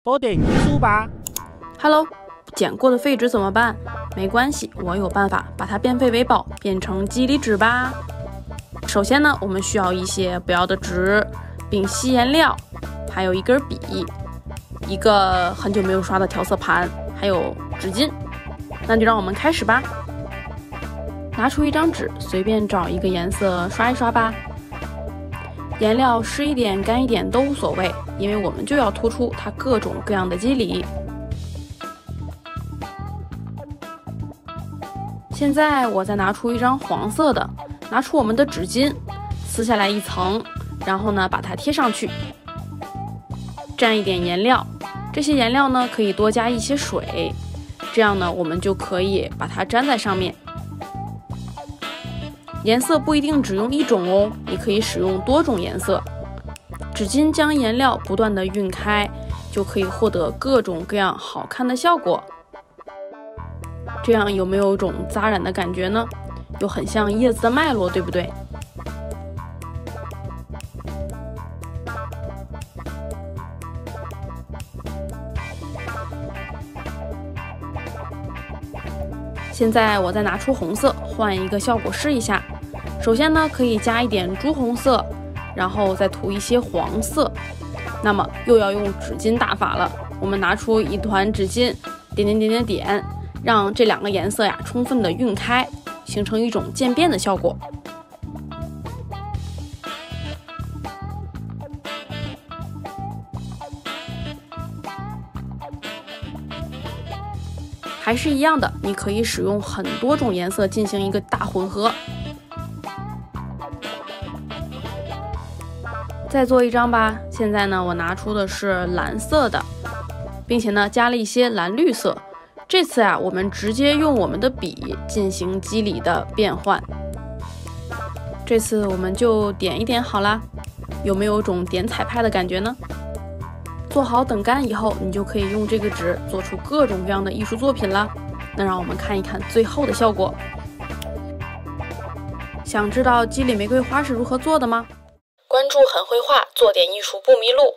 多点艺术吧。Hello， 剪过的废纸怎么办？没关系，我有办法把它变废为宝，变成肌理纸吧。首先呢，我们需要一些不要的纸、丙烯颜料，还有一根笔，一个很久没有刷的调色盘，还有纸巾。那就让我们开始吧。拿出一张纸，随便找一个颜色刷一刷吧。颜料湿一点、干一点都无所谓，因为我们就要突出它各种各样的肌理。现在我再拿出一张黄色的，拿出我们的纸巾，撕下来一层，然后呢把它贴上去，蘸一点颜料。这些颜料呢可以多加一些水，这样呢我们就可以把它粘在上面。颜色不一定只用一种哦，你可以使用多种颜色。纸巾将颜料不断的晕开，就可以获得各种各样好看的效果。这样有没有一种扎染的感觉呢？又很像叶子的脉络，对不对？现在我再拿出红色，换一个效果试一下。首先呢，可以加一点朱红色，然后再涂一些黄色。那么又要用纸巾打法了。我们拿出一团纸巾，点，让这两个颜色呀充分的晕开，形成一种渐变的效果。还是一样的，你可以使用很多种颜色进行一个大混合。再做一张吧。现在呢，我拿出的是蓝色的，并且呢加了一些蓝绿色。这次啊，我们直接用我们的笔进行肌理的变换。这次我们就点一点好啦，有没有种点彩派的感觉呢？做好等干以后，你就可以用这个纸做出各种各样的艺术作品啦。那让我们看一看最后的效果。想知道肌理玫瑰花是如何做的吗？关注很绘画，做点艺术不迷路。